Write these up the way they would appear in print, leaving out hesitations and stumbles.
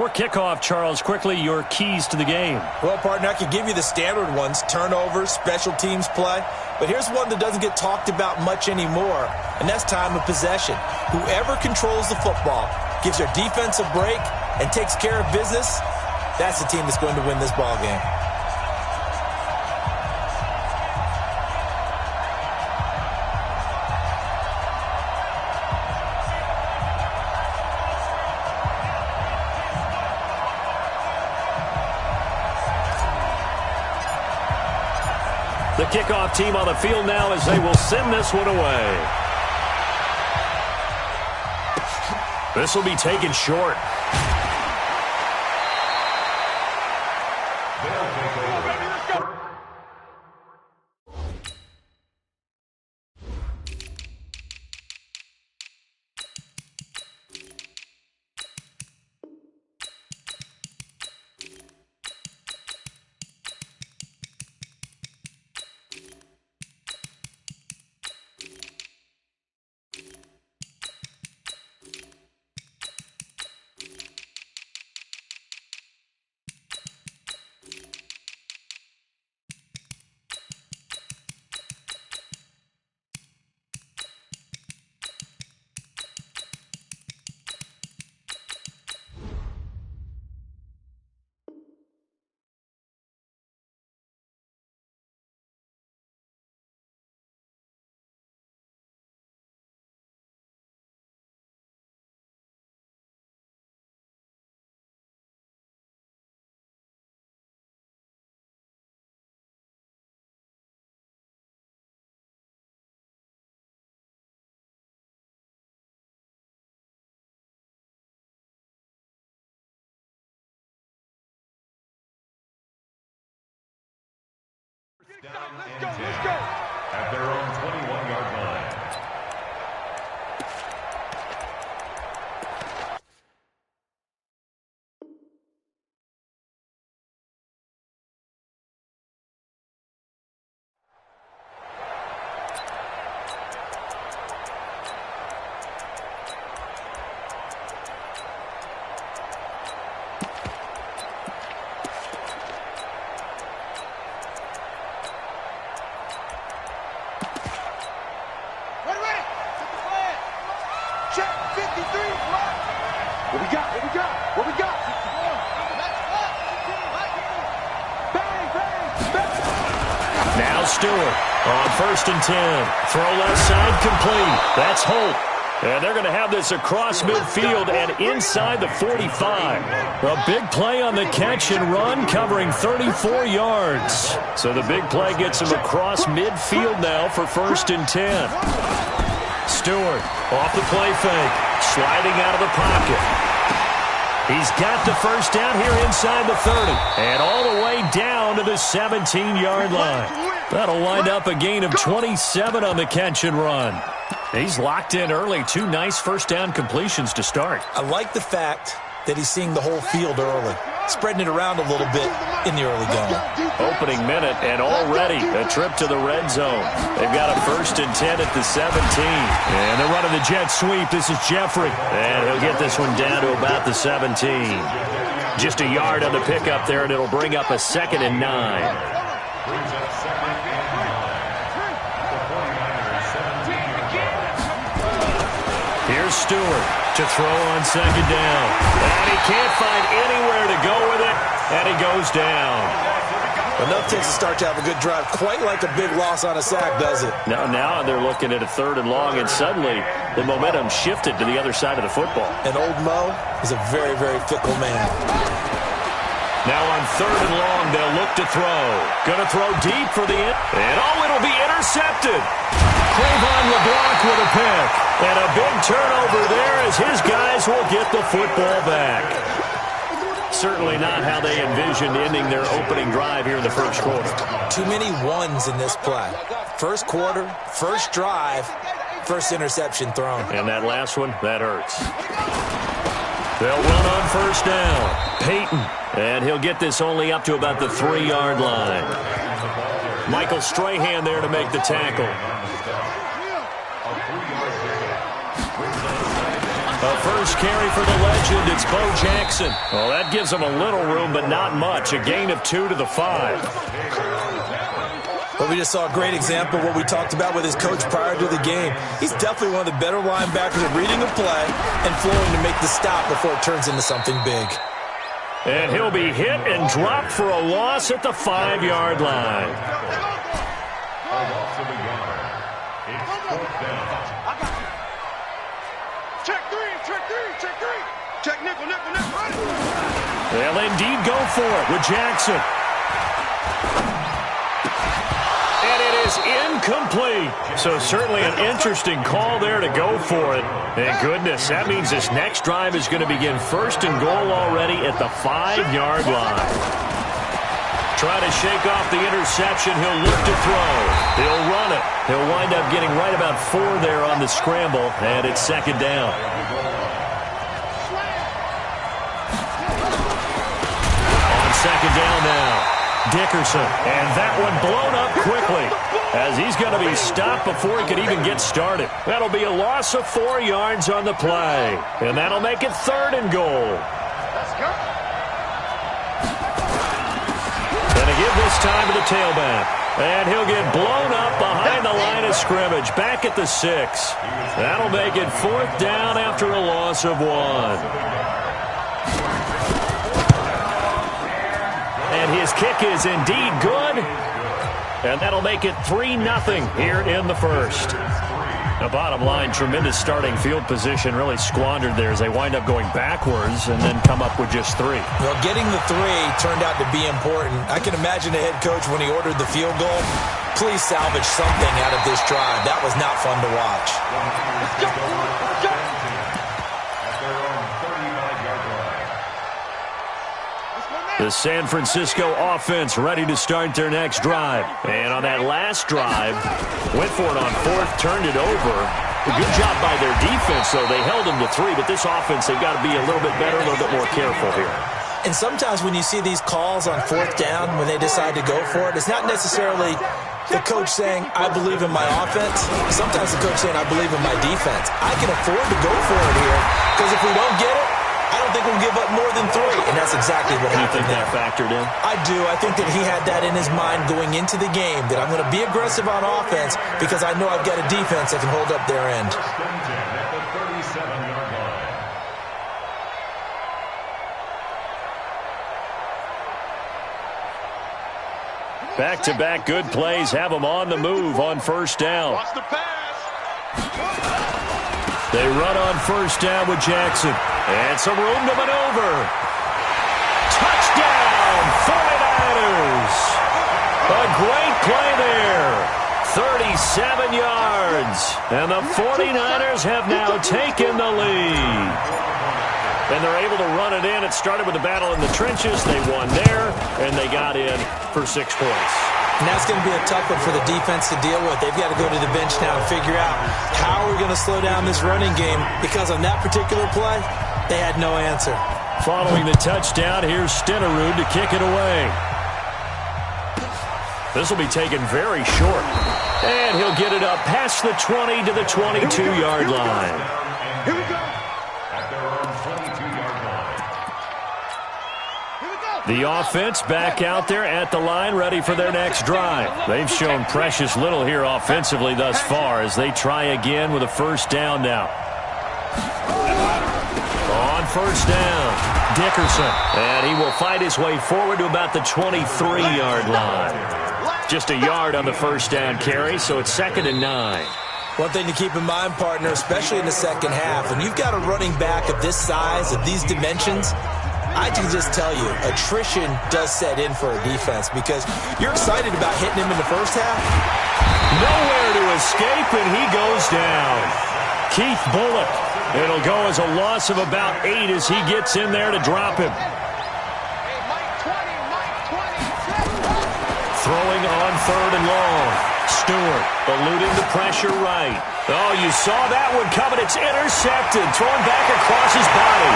For kickoff, Charles, quickly, your keys to the game. Well, partner, I could give you the standard ones, turnovers, special teams play. But here's one that doesn't get talked about much anymore, and that's time of possession. Whoever controls the football, gives their defense a break, and takes care of business, that's the team that's going to win this ball game. The kickoff team on the field now as they will send this one away. This will be taken short. Let's go. At their own 21-yard line. Now Stewart on 1st and 10. Throw left side complete. That's Holt. And they're going to have this across midfield and inside the 45. A big play on the catch and run, covering 34 yards. So the big play gets him across midfield now for 1st and 10. Stewart off the play fake, sliding out of the pocket. He's got the first down here inside the 30. And all the way down to the 17-yard line. That'll wind up a gain of 27 on the catch and run. He's locked in early. 2 nice first down completions to start. I like the fact that he's seeing the whole field early, spreading it around a little bit in the early going. Opening minute and already a trip to the red zone. They've got a 1st and 10 at the 17. And they're running the jet sweep. This is Jeffrey. And he'll get this one down to about the 17. Just a yard on the pickup there, and it'll bring up a 2nd and 9. Here's Stewart to throw on 2nd down. And he can't find anywhere to go with it, and he goes down. Enough takes a start to have a good drive. Quite like a big loss on a sack, does it? Now they're looking at a 3rd and long, and suddenly the momentum shifted to the other side of the football. And old Mo is a very, very fickle man. Now on 3rd and long, they'll look to throw. Going to throw deep for the end. And it'll be intercepted. Clavon LeBlanc with a pick. And a big turnover there as his guys will get the football back. Certainly not how they envisioned ending their opening drive here in the first quarter. Too many ones in this play. First quarter, first drive, first interception thrown. And that last one, that hurts. They'll run on 1st down. Peyton. And he'll get this only up to about the 3-yard line. Michael Strahan there to make the tackle. A first carry for the legend. It's Bo Jackson. Well, that gives him a little room, but not much. A gain of 2 to the 5. Well, we just saw a great example of what we talked about with his coach prior to the game. He's definitely one of the better linebackers at reading a play and flowing to make the stop before it turns into something big. And he'll be hit and dropped for a loss at the 5-yard line. Check nickel. They'll indeed go for it with Jackson. And it is incomplete. So certainly an interesting call there to go for it. And goodness, that means this next drive is going to begin first and goal already at the 5-yard line. Trying to shake off the interception. He'll look to throw. He'll run it. He'll wind up getting right about 4 there on the scramble, and it's second down. On second down now, Dickerson. And that one blown up quickly as he's going to be stopped before he could even get started. That'll be a loss of 4 yards on the play, and that'll make it third and goal. Give this time to the tailback. And he'll get blown up behind the line of scrimmage. Back at the 6. That'll make it fourth down after a loss of 1. And his kick is indeed good. And that'll make it 3-0 here in the first. The bottom line, tremendous starting field position, really squandered there as they wind up going backwards and then come up with just 3. Well, getting the 3 turned out to be important. I can imagine the head coach when he ordered the field goal. Please salvage something out of this drive. That was not fun to watch. The San Francisco offense ready to start their next drive. And on that last drive, went for it on 4th, turned it over. A good job by their defense, though. They held them to 3, but this offense, they've got to be a little bit better, a little bit more careful here. And sometimes when you see these calls on 4th down, when they decide to go for it, it's not necessarily the coach saying, I believe in my offense. Sometimes the coach saying, I believe in my defense. I can afford to go for it here, because if we don't get it, I don't think we'll give up more than 3, and that's exactly what happened there. You think that factored in? I do. I think that he had that in his mind going into the game, that I'm going to be aggressive on offense because I know I've got a defense that can hold up their end. Back-to-back good plays have them on the move on first down. Watch the pass. They run on first down with Jackson. And some room to maneuver. Touchdown, 49ers. A great play there. 37 yards. And the 49ers have now taken the lead. And they're able to run it in. It started with a battle in the trenches. They won there, and they got in for 6 points. And that's going to be a tough one for the defense to deal with. They've got to go to the bench now and figure out how are we going to slow down this running game, because on that particular play, they had no answer. Following the touchdown, here's Stenerud to kick it away. This will be taken very short. And he'll get it up past the 20 to the 22-yard line. Here we go. The offense back out there at the line, ready for their next drive. They've shown precious little here offensively thus far as they try again with a first down now. On first down, Dickerson. And he will fight his way forward to about the 23-yard line. Just a yard on the first down carry, so it's 2nd and 9. One thing to keep in mind, partner, especially in the second half, when you've got a running back of this size, of these dimensions, I can just tell you, attrition does set in for a defense, because you're excited about hitting him in the first half. Nowhere to escape, and he goes down. Keith Bullock. It'll go as a loss of about 8 as he gets in there to drop him. Throwing on 3rd and long. Stewart eluding the pressure right. Oh, you saw that one coming. It's intercepted. Thrown back across his body.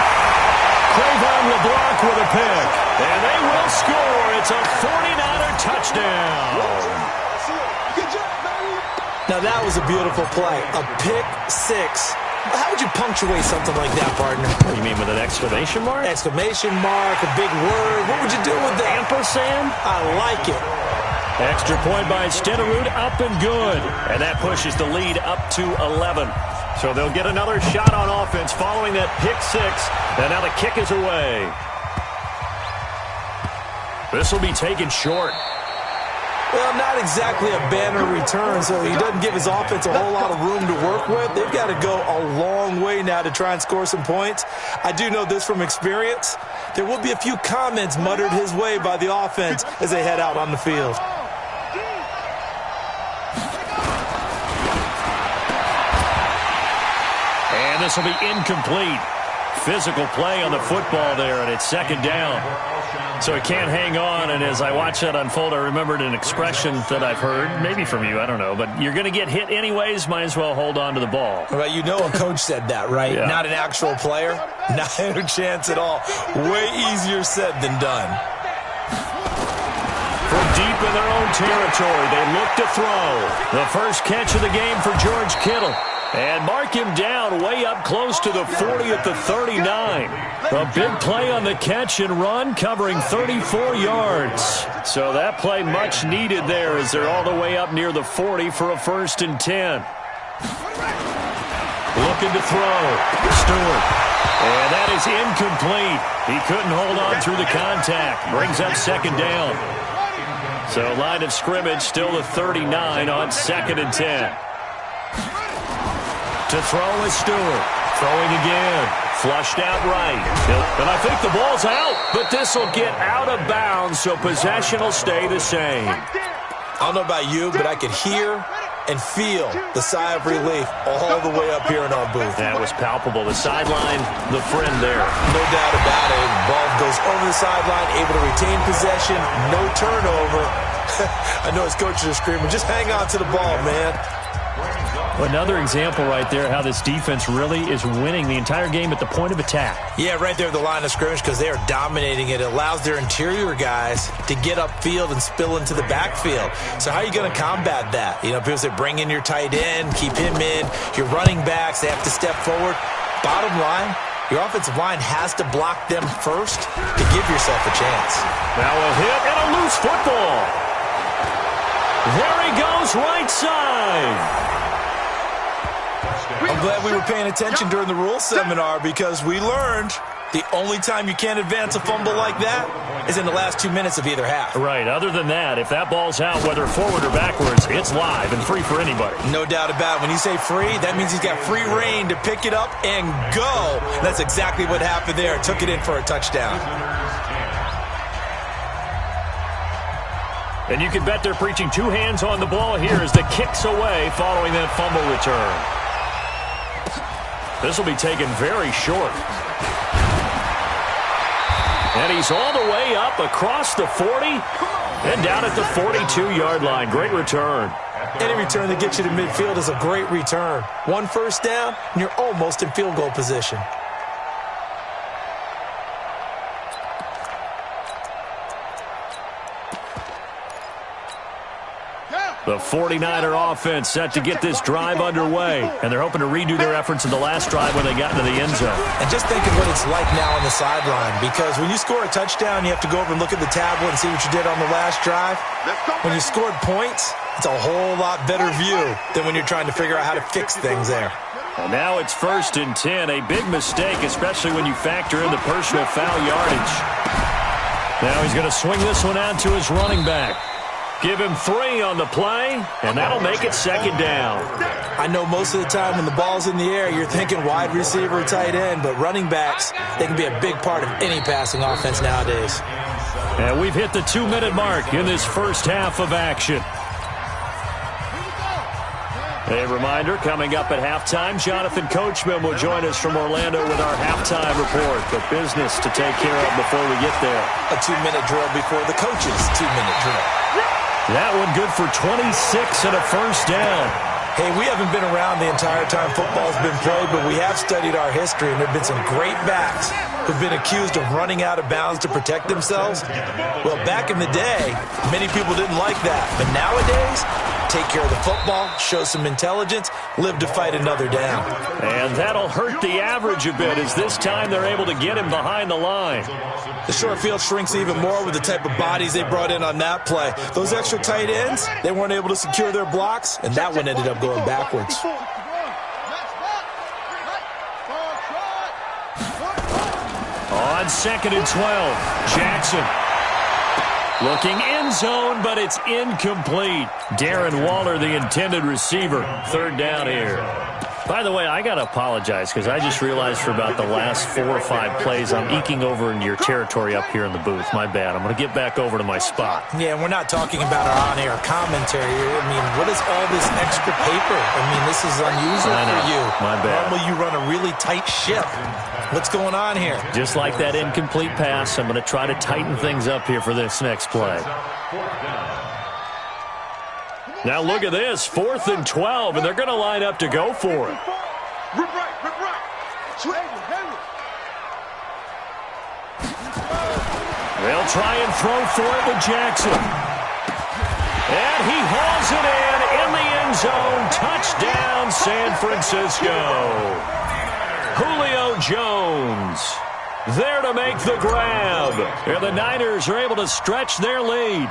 Trayvon LeBlanc with a pick. And they will score. It's a 49er touchdown. Now that was a beautiful play. A pick 6 How would you punctuate something like that, partner? What do you mean, with an exclamation mark? Exclamation mark, a big word. What would you do with that? Ampersand? I like it. Extra point by Stenerud, up and good. And that pushes the lead up to 11. So they'll get another shot on offense following that pick six. And now the kick is away. This will be taken short. Well, not exactly a banner return, so he doesn't give his offense a whole lot of room to work with. They've got to go a long way now to try and score some points. I do know this from experience. There will be a few comments muttered his way by the offense as they head out on the field. And this will be incomplete. Physical play on the football there, and it's second down. So he can't hang on, and as I watch that unfold, I remembered an expression that I've heard, maybe from you, I don't know, but you're going to get hit anyways, might as well hold on to the ball. Well, you know a coach said that, right? Yeah. Not an actual player. Not a chance at all. Way easier said than done. From deep in their own territory, they look to throw. The first catch of the game for George Kittle. And mark him down way up close to the 40 at the 39. A big play on the catch and run, covering 34 yards. So that play much needed there as they're all the way up near the 40 for a 1st and 10. Looking to throw. Stewart. And that is incomplete. He couldn't hold on through the contact. Brings up second down. So line of scrimmage still the 39 on 2nd and 10. To throw is Stewart. Throwing again. Flushed out right. And I think the ball's out, but this will get out of bounds, so possession will stay the same. I don't know about you, but I could hear and feel the sigh of relief all the way up here in our booth. That was palpable. The sideline, the friend there. No doubt about it. Ball goes over the sideline, able to retain possession, no turnover. I know his coaches are screaming, just hang on to the ball, man. Another example right there how this defense really is winning the entire game at the point of attack. Yeah, right there at the line of scrimmage because they are dominating it. It allows their interior guys to get upfield and spill into the backfield. So how are you going to combat that? You know, people say bring in your tight end, keep him in. Your running backs, they have to step forward. Bottom line, your offensive line has to block them first to give yourself a chance. Now a hit and a loose football. There he goes, right side. I'm glad we were paying attention during the rules seminar because we learned the only time you can't advance a fumble like that is in the last 2 minutes of either half. Right. Other than that, if that ball's out, whether forward or backwards, it's live and free for anybody. No doubt about it. When you say free, that means he's got free reign to pick it up and go. That's exactly what happened there. Took it in for a touchdown. And you can bet they're preaching two hands on the ball here as the kick's away following that fumble return. This will be taken very short. And he's all the way up across the 40 and down at the 42-yard line. Great return. Any return that gets you to midfield is a great return. 1 first down, and you're almost in field goal position. The 49er offense set to get this drive underway, and they're hoping to redo their efforts in the last drive when they got into the end zone. And just think of what it's like now on the sideline, because when you score a touchdown, you have to go over and look at the tablet and see what you did on the last drive. When you scored points, it's a whole lot better view than when you're trying to figure out how to fix things there. And now it's 1st and 10, a big mistake, especially when you factor in the personal foul yardage. Now he's going to swing this one out to his running back. Give him 3 on the play, and that'll make it second down. I know most of the time when the ball's in the air, you're thinking wide receiver, tight end, but running backs, they can be a big part of any passing offense nowadays. And we've hit the 2-minute mark in this first half of action. A reminder, coming up at halftime, Jonathan Coachman will join us from Orlando with our halftime report. But business to take care of before we get there. A 2-minute drill before the coach's 2-minute drill. That one good for 26 and a first down. Hey, we haven't been around the entire time football's been played, but we have studied our history, and there have been some great backs who've been accused of running out of bounds to protect themselves. Well, back in the day, many people didn't like that. But nowadays, take care of the football, show some intelligence, live to fight another down. And that'll hurt the average a bit as this time they're able to get him behind the line. The short field shrinks even more with the type of bodies they brought in on that play. Those extra tight ends, they weren't able to secure their blocks, and that one ended up going backwards. On 2nd and 12, Jackson. Looking end zone, but it's incomplete. Darren Waller, the intended receiver. 3rd down here. By the way, I got to apologize because I just realized for about the last 4 or 5 plays I'm eking over into your territory up here in the booth. My bad. I'm going to get back over to my spot. Yeah, and we're not talking about our on-air commentary. I mean, what is all this extra paper? I mean, this is unusual for you. My bad. Normally you run a really tight ship. What's going on here? Just like that incomplete pass, I'm going to try to tighten things up here for this next play. Now look at this, 4th and 12, and they're going to line up to go for it. Rip right. They'll try and throw for it with Jackson. And he hauls it in the end zone. Touchdown, San Francisco. Julio Jones there to make the grab. And the Niners are able to stretch their lead.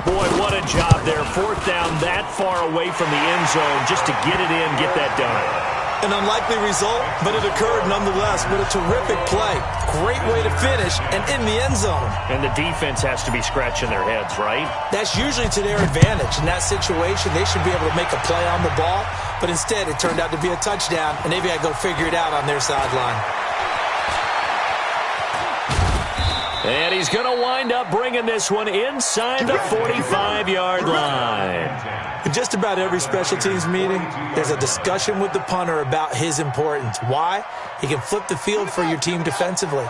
Boy, what a job there. 4th down that far away from the end zone just to get it in, get that done. An unlikely result, but it occurred nonetheless. What a terrific play. Great way to finish and in the end zone. And the defense has to be scratching their heads, right? That's usually to their advantage. In that situation, they should be able to make a play on the ball, but instead it turned out to be a touchdown, and they've got to go figure it out on their sideline. And he's going to wind up bringing this one inside the 45-yard line. In just about every special teams meeting, there's a discussion with the punter about his importance. Why? He can flip the field for your team defensively,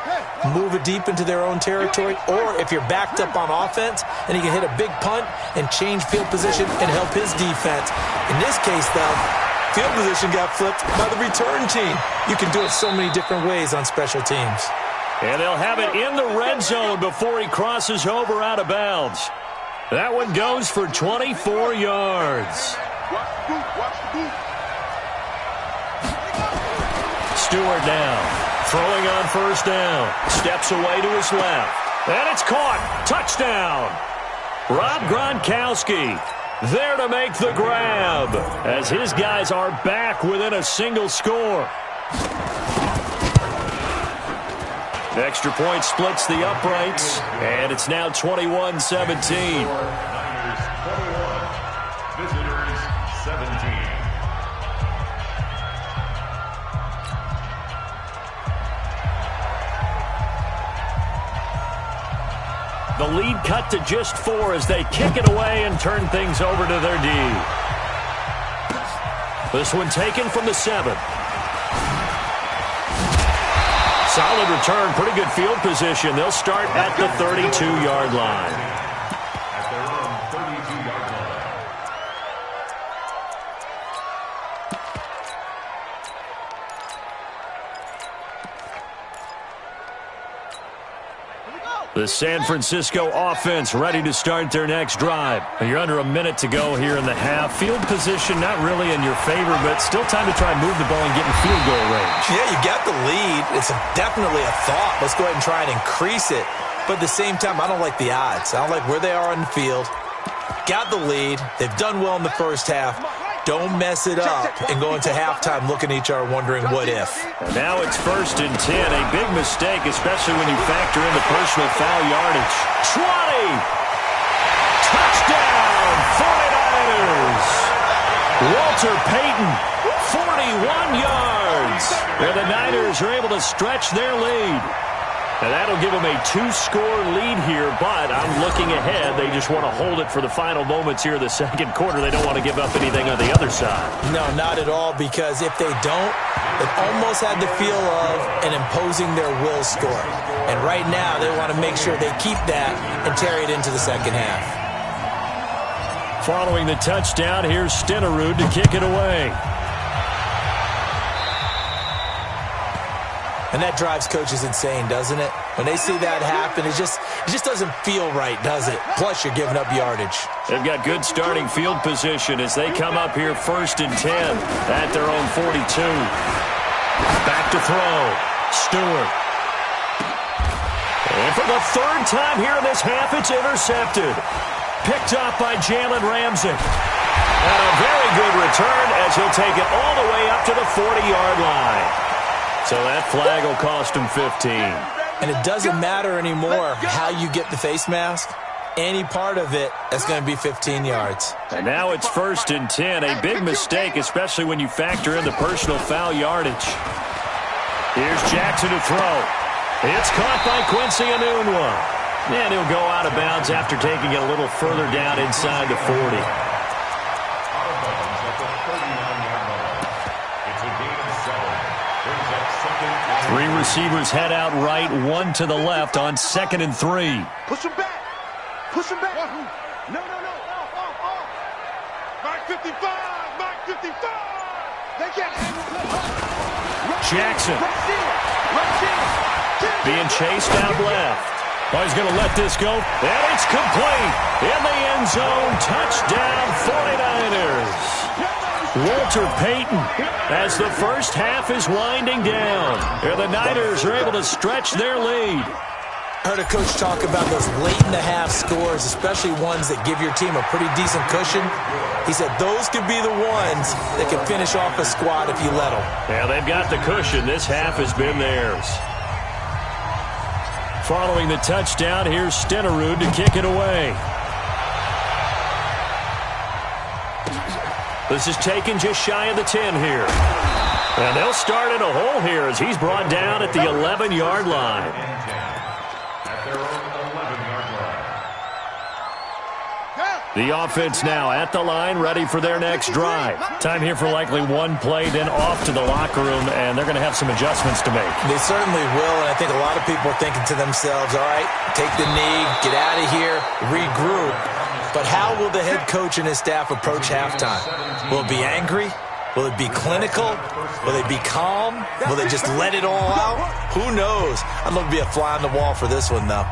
move it deep into their own territory, or if you're backed up on offense, and he can hit a big punt and change field position and help his defense. In this case, though, field position got flipped by the return team. You can do it so many different ways on special teams. And they'll have it in the red zone before he crosses over out of bounds. That one goes for 24 yards. Stewart now, throwing on 1st down. Steps away to his left. And it's caught. Touchdown. Rob Gronkowski there to make the grab as his guys are back within a single score. The extra point splits the uprights, and it's now 21-17. Niners 21, visitors 17. The lead cut to just 4 as they kick it away and turn things over to their D. This one taken from the 7. Solid return, pretty good field position. They'll start at the 32-yard line. At their own 32-yard line. The San Francisco offense ready to start their next drive. You're under a minute to go here in the half. Field position not really in your favor, but still time to try and move the ball and get in field goal range. Yeah, you got the lead. It's definitely a thought. Let's go ahead and try and increase it. But at the same time, I don't like the odds. I don't like where they are on the field. Got the lead. They've done well in the first half. Don't mess it up and go into halftime looking at each other wondering what if. And now it's 1st and 10. A big mistake, especially when you factor in the personal foul yardage. 20! Touchdown, 49ers! Walter Payton, 41 yards. And the Niners are able to stretch their lead. And that'll give them a 2-score lead here, but I'm looking ahead. They just want to hold it for the final moments here of the second quarter. They don't want to give up anything on the other side. No, not at all, because if they don't, it almost had the feel of an imposing their will score. And right now, they want to make sure they keep that and carry it into the second half. Following the touchdown, here's Stenerud to kick it away. And that drives coaches insane, doesn't it? When they see that happen, it just doesn't feel right, does it? Plus, you're giving up yardage. They've got good starting field position as they come up here 1st and 10 at their own 42. Back to throw. Stewart. And for the 3rd time here in this half, it's intercepted. Picked up by Jalen Ramsey. And a very good return as he'll take it all the way up to the 40-yard line. So that flag will cost him 15. And it doesn't matter anymore how you get the face mask. Any part of it is going to be 15 yards. And now it's 1st and 10. A big mistake, especially when you factor in the personal foul yardage. Here's Jackson to throw. It's caught by Quincy Enunwa. And he'll go out of bounds after taking it a little further down inside the 40. Three receivers head out right, one to the left on 2nd and 3. Push him back. Push him back. No. Off. Mark 55. Mark 55. They can't hang. Jackson. Being chased out left. Oh, he's going to let this go. And it's complete. In the end zone. Touchdown 49ers. Walter Payton as the first half is winding down. And the Niners are able to stretch their lead. Heard a coach talk about those late-in-the-half scores, especially ones that give your team a pretty decent cushion. He said those could be the ones that can finish off a squad if you let them. Yeah, they've got the cushion. This half has been theirs. Following the touchdown, here's Stenerud to kick it away. This is taken just shy of the 10 here. And they'll start in a hole here as he's brought down at the 11-yard line. The offense now at the line, ready for their next drive. Time here for likely one play, then off to the locker room, and they're going to have some adjustments to make. They certainly will, and I think a lot of people are thinking to themselves, all right, take the knee, get out of here, regroup. But how will the head coach and his staff approach halftime? Will it be angry? Will it be clinical? Will they be calm? Will they just let it all out? Who knows? I'd love to be a fly on the wall for this one, though.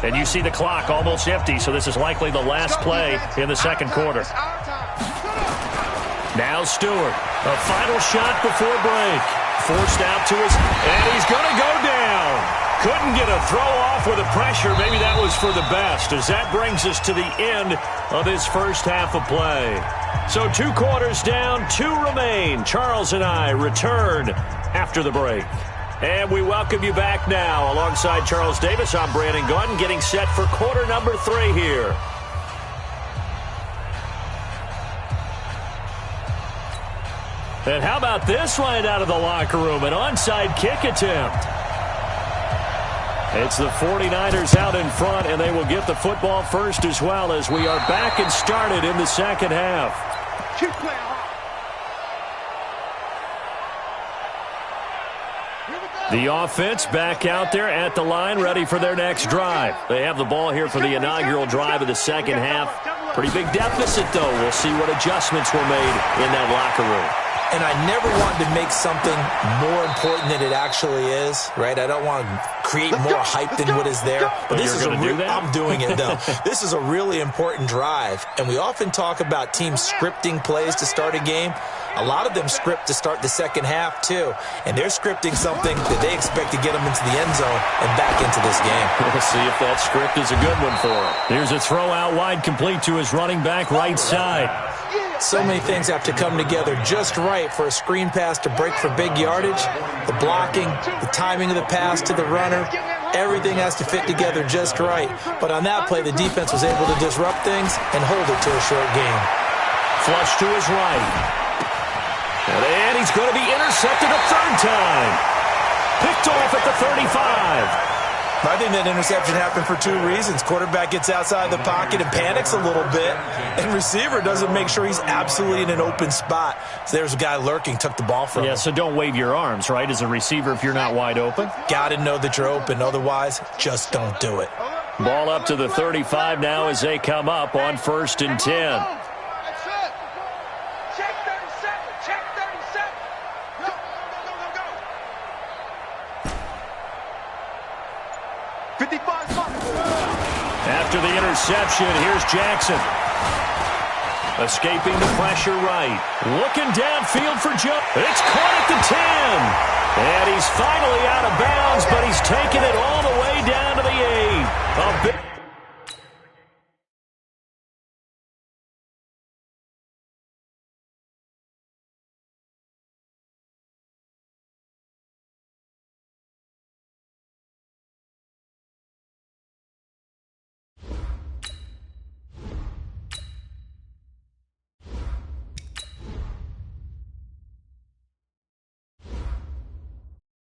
And you see the clock almost empty, so this is likely the last play in the second quarter. Now Stewart, a final shot before break. Forced out to his, and he's going to go down. Couldn't get a throw off with the pressure. Maybe that was for the best, as that brings us to the end of this first half of play. So 2 quarters down, 2 remain. Charles and I return after the break. And we welcome you back now. Alongside Charles Davis, I'm Brandon Gaudin, getting set for quarter number 3 here. And how about this right out of the locker room? An onside kick attempt. It's the 49ers out in front, and they will get the football first as well as we are back and started in the second half. Keep playing hard. The offense back out there at the line, ready for their next drive. They have the ball here for the inaugural drive of the second half. Pretty big deficit, though. We'll see what adjustments were made in that locker room. And I never want to make something more important than it actually is, right? I don't want to create more hype than what is there. But this is I'm doing it, though. This is a really important drive. And we often talk about teams scripting plays to start a game. A lot of them script to start the second half, too. And they're scripting something that they expect to get them into the end zone and back into this game. We'll see if that script is a good one for them. Here's a throw out wide, complete to his running back right side. So many things have to come together just right for a screen pass to break for big yardage. The blocking, the timing of the pass to the runner, everything has to fit together just right. But on that play, the defense was able to disrupt things and hold it to a short game. Flush to his right. And he's going to be intercepted a third time. Picked off at the 35. I think that interception happened for 2 reasons. Quarterback gets outside the pocket and panics a little bit, and receiver doesn't make sure he's absolutely in an open spot. So there's a guy lurking, took the ball from him. Yeah, so don't wave your arms, right, as a receiver if you're not wide open. Got to know that you're open. Otherwise, just don't do it. Ball up to the 35 now as they come up on 1st and 10. That's it. Check 37. Check 37. Go, go, go, go, go. 55 bucks. After the interception, here's Jackson. Escaping the pressure right. Looking downfield for Joe. It's caught at the 10. And he's finally out of bounds, but he's taken it